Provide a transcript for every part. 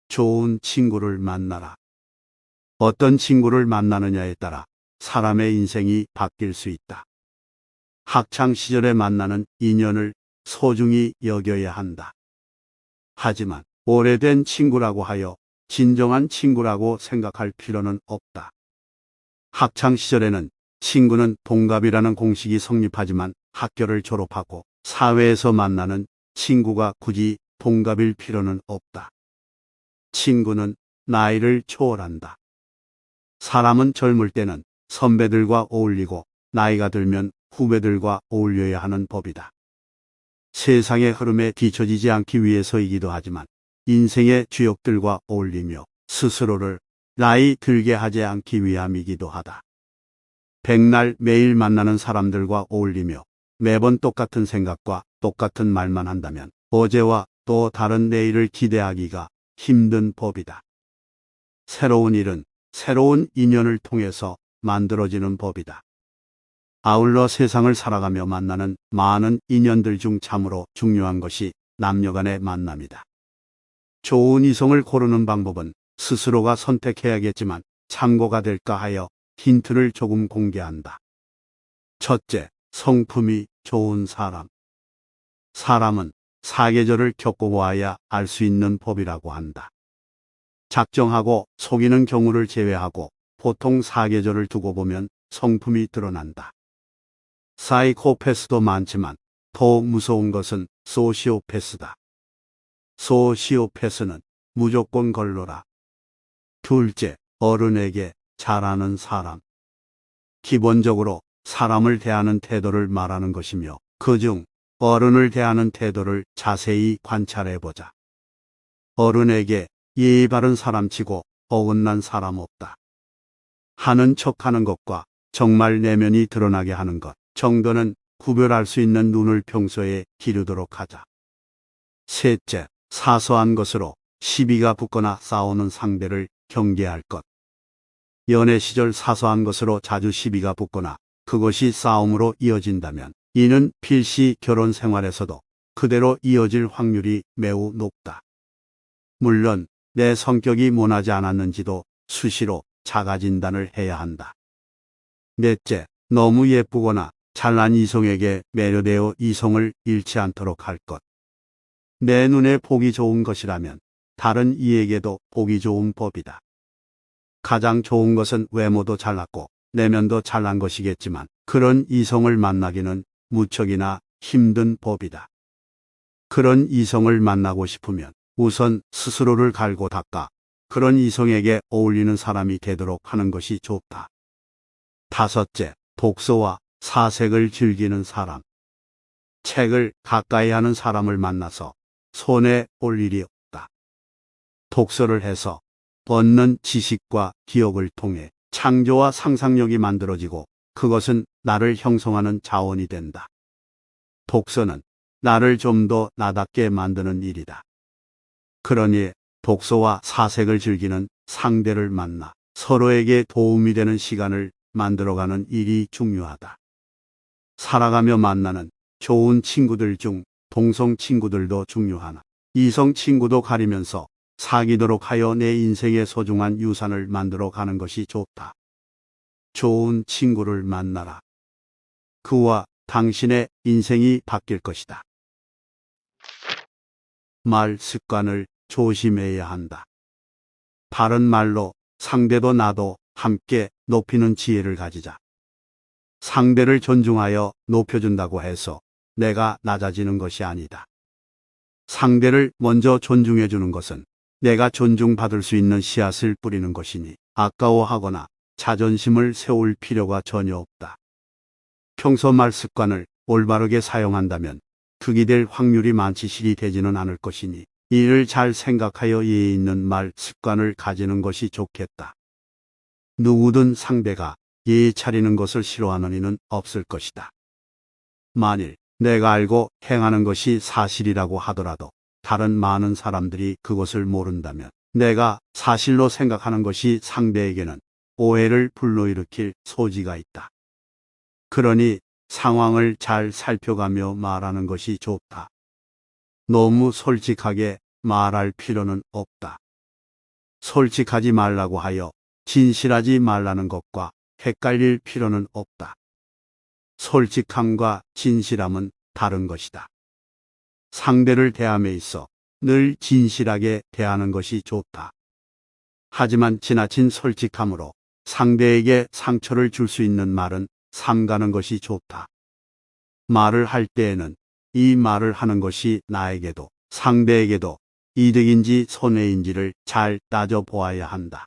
좋은 친구를 만나라. 어떤 친구를 만나느냐에 따라 사람의 인생이 바뀔 수 있다. 학창 시절에 만나는 인연을 소중히 여겨야 한다. 하지만 오래된 친구라고 하여 진정한 친구라고 생각할 필요는 없다. 학창 시절에는 친구는 동갑이라는 공식이 성립하지만 학교를 졸업하고 사회에서 만나는 친구가 굳이 동갑일 필요는 없다. 친구는 나이를 초월한다. 사람은 젊을 때는 선배들과 어울리고 나이가 들면 후배들과 어울려야 하는 법이다. 세상의 흐름에 뒤처지지 않기 위해서이기도 하지만 인생의 주역들과 어울리며 스스로를 나이 들게 하지 않기 위함이기도 하다. 백날 매일 만나는 사람들과 어울리며 매번 똑같은 생각과 똑같은 말만 한다면 어제와 또 다른 내일을 기대하기가 힘든 법이다. 새로운 일은 새로운 인연을 통해서 만들어지는 법이다. 아울러 세상을 살아가며 만나는 많은 인연들 중 참으로 중요한 것이 남녀간의 만남이다. 좋은 이성을 고르는 방법은 스스로가 선택해야겠지만 참고가 될까 하여 힌트를 조금 공개한다. 첫째, 성품이 좋은 사람. 사람은 사계절을 겪어보아야 알 수 있는 법이라고 한다. 작정하고 속이는 경우를 제외하고 보통 사계절을 두고 보면 성품이 드러난다. 사이코패스도 많지만 더 무서운 것은 소시오패스다. 소시오패스는 무조건 걸러라. 둘째, 어른에게 잘하는 사람. 기본적으로 사람을 대하는 태도를 말하는 것이며 그중 어른을 대하는 태도를 자세히 관찰해보자. 어른에게 예의 바른 사람치고 어긋난 사람 없다. 하는 척하는 것과 정말 내면이 드러나게 하는 것 정도는 구별할 수 있는 눈을 평소에 기르도록 하자. 셋째, 사소한 것으로 시비가 붙거나 싸우는 상대를 경계할 것. 연애 시절 사소한 것으로 자주 시비가 붙거나 그것이 싸움으로 이어진다면 이는 필시 결혼 생활에서도 그대로 이어질 확률이 매우 높다. 물론 내 성격이 모나지 않았는지도 수시로 자가 진단을 해야 한다. 넷째, 너무 예쁘거나 잘난 이성에게 매료되어 이성을 잃지 않도록 할 것. 내 눈에 보기 좋은 것이라면 다른 이에게도 보기 좋은 법이다. 가장 좋은 것은 외모도 잘났고 내면도 잘난 것이겠지만 그런 이성을 만나기는 무척이나 힘든 법이다. 그런 이성을 만나고 싶으면 우선 스스로를 갈고 닦아 그런 이성에게 어울리는 사람이 되도록 하는 것이 좋다. 다섯째, 독서와 사색을 즐기는 사람. 책을 가까이 하는 사람을 만나서 손에 올 일이 없다. 독서를 해서 얻는 지식과 기억을 통해 창조와 상상력이 만들어지고 그것은 나를 형성하는 자원이 된다. 독서는 나를 좀 더 나답게 만드는 일이다. 그러니 독서와 사색을 즐기는 상대를 만나 서로에게 도움이 되는 시간을 만들어가는 일이 중요하다. 살아가며 만나는 좋은 친구들 중 동성 친구들도 중요하나 이성 친구도 가리면서 사귀도록 하여 내 인생의 소중한 유산을 만들어 가는 것이 좋다. 좋은 친구를 만나라. 그와 당신의 인생이 바뀔 것이다. 말 습관을 조심해야 한다. 바른 말로 상대도 나도 함께 높이는 지혜를 가지자. 상대를 존중하여 높여준다고 해서 내가 낮아지는 것이 아니다. 상대를 먼저 존중해주는 것은 내가 존중받을 수 있는 씨앗을 뿌리는 것이니 아까워하거나 자존심을 세울 필요가 전혀 없다. 평소 말 습관을 올바르게 사용한다면 득이 될 확률이 많지실이 되지는 않을 것이니 이를 잘 생각하여 예의 있는 말 습관을 가지는 것이 좋겠다. 누구든 상대가 예의 차리는 것을 싫어하는 이는 없을 것이다. 만일 내가 알고 행하는 것이 사실이라고 하더라도 다른 많은 사람들이 그것을 모른다면 내가 사실로 생각하는 것이 상대에게는 오해를 불러일으킬 소지가 있다. 그러니 상황을 잘 살펴가며 말하는 것이 좋다. 너무 솔직하게 말할 필요는 없다. 솔직하지 말라고 하여 진실하지 말라는 것과 헷갈릴 필요는 없다. 솔직함과 진실함은 다른 것이다. 상대를 대함에 있어 늘 진실하게 대하는 것이 좋다. 하지만 지나친 솔직함으로 상대에게 상처를 줄 수 있는 말은 삼가는 것이 좋다. 말을 할 때에는 이 말을 하는 것이 나에게도 상대에게도 이득인지 손해인지를 잘 따져보아야 한다.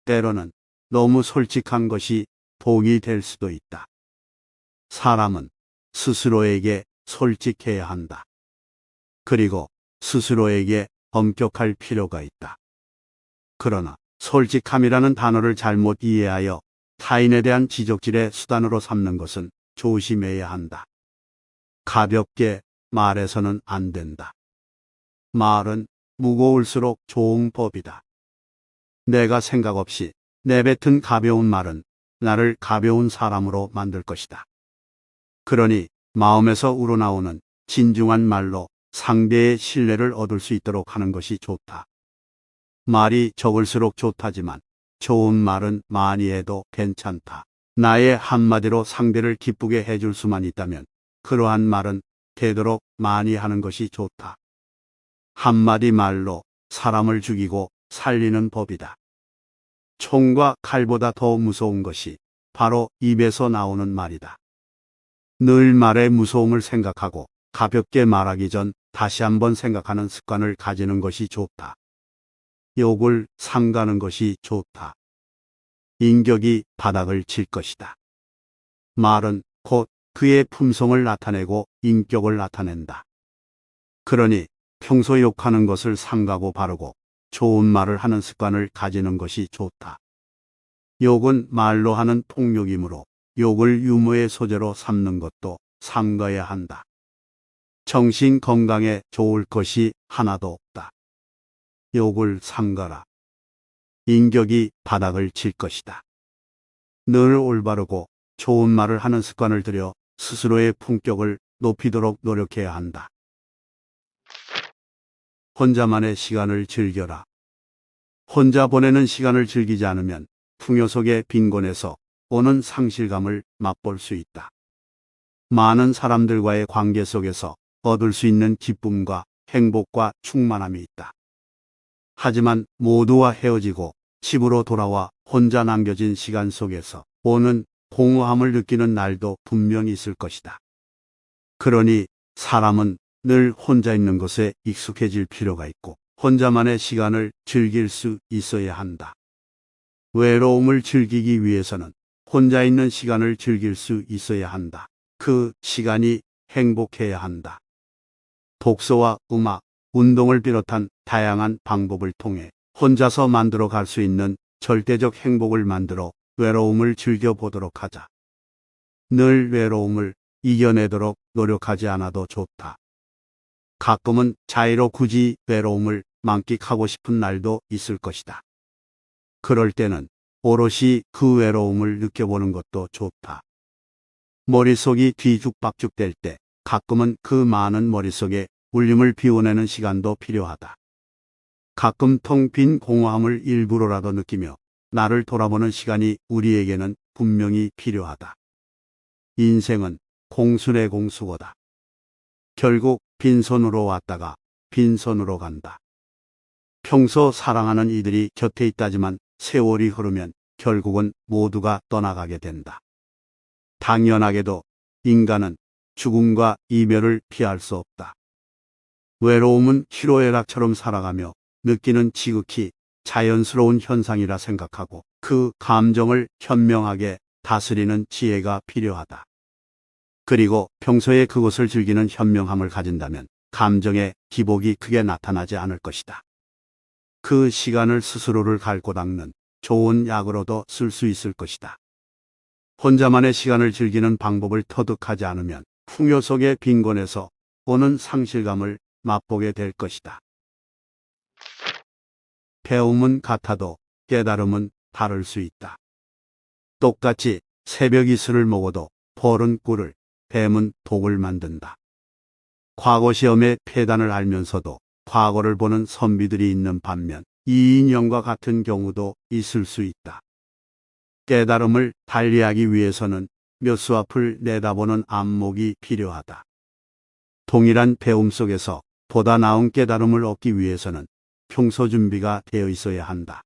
때로는 너무 솔직한 것이 독이 될 수도 있다. 사람은 스스로에게 솔직해야 한다. 그리고 스스로에게 엄격할 필요가 있다. 그러나 솔직함이라는 단어를 잘못 이해하여 타인에 대한 지적질의 수단으로 삼는 것은 조심해야 한다. 가볍게 말해서는 안 된다. 말은 무거울수록 좋은 법이다. 내가 생각 없이 내뱉은 가벼운 말은 나를 가벼운 사람으로 만들 것이다. 그러니 마음에서 우러나오는 진중한 말로 상대의 신뢰를 얻을 수 있도록 하는 것이 좋다. 말이 적을수록 좋다지만 좋은 말은 많이 해도 괜찮다. 나의 한마디로 상대를 기쁘게 해줄 수만 있다면 그러한 말은 되도록 많이 하는 것이 좋다. 한마디 말로 사람을 죽이고 살리는 법이다. 총과 칼보다 더 무서운 것이 바로 입에서 나오는 말이다. 늘 말의 무서움을 생각하고 가볍게 말하기 전 다시 한번 생각하는 습관을 가지는 것이 좋다. 욕을 삼가는 것이 좋다. 인격이 바닥을 칠 것이다. 말은 곧 그의 품성을 나타내고 인격을 나타낸다. 그러니 평소 욕하는 것을 삼가고 바르고 좋은 말을 하는 습관을 가지는 것이 좋다. 욕은 말로 하는 폭력이므로 욕을 유머의 소재로 삼는 것도 삼가야 한다. 정신 건강에 좋을 것이 하나도 없다. 욕을 삼가라. 인격이 바닥을 칠 것이다. 늘 올바르고 좋은 말을 하는 습관을 들여 스스로의 품격을 높이도록 노력해야 한다. 혼자만의 시간을 즐겨라. 혼자 보내는 시간을 즐기지 않으면 풍요 속의 빈곤에서 오는 상실감을 맛볼 수 있다. 많은 사람들과의 관계 속에서 얻을 수 있는 기쁨과 행복과 충만함이 있다. 하지만 모두와 헤어지고 집으로 돌아와 혼자 남겨진 시간 속에서 오는 공허함을 느끼는 날도 분명히 있을 것이다. 그러니 사람은 늘 혼자 있는 것에 익숙해질 필요가 있고 혼자만의 시간을 즐길 수 있어야 한다. 외로움을 즐기기 위해서는 혼자 있는 시간을 즐길 수 있어야 한다. 그 시간이 행복해야 한다. 독서와 음악, 운동을 비롯한 다양한 방법을 통해 혼자서 만들어 갈 수 있는 절대적 행복을 만들어 외로움을 즐겨보도록 하자. 늘 외로움을 이겨내도록 노력하지 않아도 좋다. 가끔은 자의로 굳이 외로움을 만끽하고 싶은 날도 있을 것이다. 그럴 때는 오롯이 그 외로움을 느껴보는 것도 좋다. 머릿속이 뒤죽박죽 될 때 가끔은 그 많은 머릿속에 울림을 비워내는 시간도 필요하다. 가끔 텅 빈 공허함을 일부러라도 느끼며 나를 돌아보는 시간이 우리에게는 분명히 필요하다. 인생은 공순의 공수거다. 결국 빈손으로 왔다가 빈손으로 간다. 평소 사랑하는 이들이 곁에 있다지만 세월이 흐르면 결국은 모두가 떠나가게 된다. 당연하게도 인간은 죽음과 이별을 피할 수 없다. 외로움은 희로애락처럼 살아가며 느끼는 지극히 자연스러운 현상이라 생각하고 그 감정을 현명하게 다스리는 지혜가 필요하다. 그리고 평소에 그것을 즐기는 현명함을 가진다면 감정의 기복이 크게 나타나지 않을 것이다. 그 시간을 스스로를 갈고 닦는 좋은 약으로도 쓸 수 있을 것이다. 혼자만의 시간을 즐기는 방법을 터득하지 않으면 풍요 속의 빈곤에서 오는 상실감을 맛보게 될 것이다. 배움은 같아도 깨달음은 다를 수 있다. 똑같이 새벽 이슬을 먹어도 벌은 꿀을, 뱀은 독을 만든다. 과거 시험의 폐단을 알면서도 과거를 보는 선비들이 있는 반면 이 인형과 같은 경우도 있을 수 있다. 깨달음을 달리하기 위해서는 몇 수 앞을 내다보는 안목이 필요하다. 동일한 배움 속에서 보다 나은 깨달음을 얻기 위해서는 평소 준비가 되어 있어야 한다.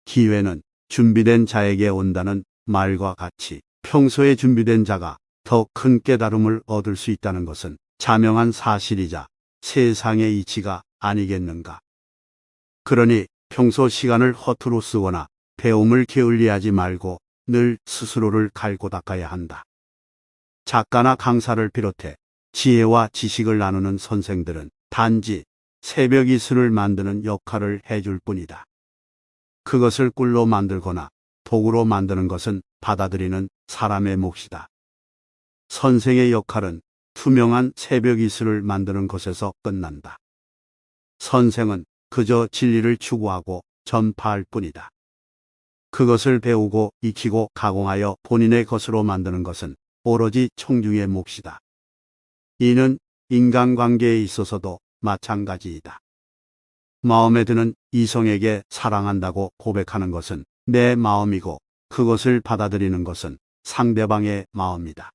기회는 준비된 자에게 온다는 말과 같이 평소에 준비된 자가 더 큰 깨달음을 얻을 수 있다는 것은 자명한 사실이자 세상의 이치가 아니겠는가. 그러니 평소 시간을 허투루 쓰거나 배움을 게을리하지 말고 늘 스스로를 갈고 닦아야 한다. 작가나 강사를 비롯해 지혜와 지식을 나누는 선생들은 단지 새벽 이슬을 만드는 역할을 해줄 뿐이다. 그것을 꿀로 만들거나 독으로 만드는 것은 받아들이는 사람의 몫이다. 선생의 역할은 투명한 새벽 이슬을 만드는 것에서 끝난다. 선생은 그저 진리를 추구하고 전파할 뿐이다. 그것을 배우고 익히고 가공하여 본인의 것으로 만드는 것은 오로지 청중의 몫이다. 이는 인간관계에 있어서도 마찬가지이다. 마음에 드는 이성에게 사랑한다고 고백하는 것은 내 마음이고 그것을 받아들이는 것은 상대방의 마음이다.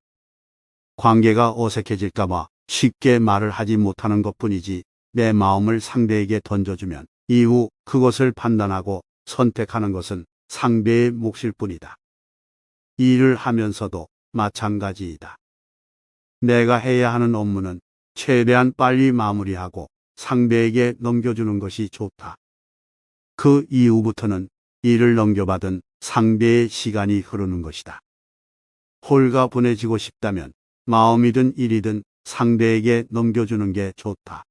관계가 어색해질까봐 쉽게 말을 하지 못하는 것뿐이지 내 마음을 상대에게 던져주면 이후 그것을 판단하고 선택하는 것은 상대의 몫일 뿐이다. 일을 하면서도 마찬가지이다. 내가 해야 하는 업무는 최대한 빨리 마무리하고 상대에게 넘겨주는 것이 좋다. 그 이후부터는 일을 넘겨받은 상대의 시간이 흐르는 것이다. 홀가분해지고 싶다면 마음이든 일이든 상대에게 넘겨주는 게 좋다.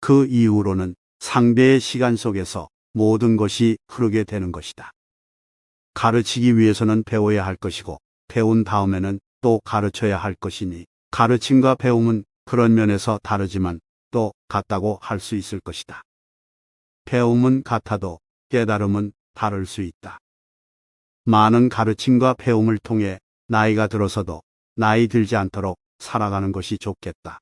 그 이후로는 상대의 시간 속에서 모든 것이 흐르게 되는 것이다. 가르치기 위해서는 배워야 할 것이고 배운 다음에는 또 가르쳐야 할 것이니 가르침과 배움은 그런 면에서 다르지만 또 같다고 할 수 있을 것이다. 배움은 같아도 깨달음은 다를 수 있다. 많은 가르침과 배움을 통해 나이가 들어서도 나이 들지 않도록 살아가는 것이 좋겠다.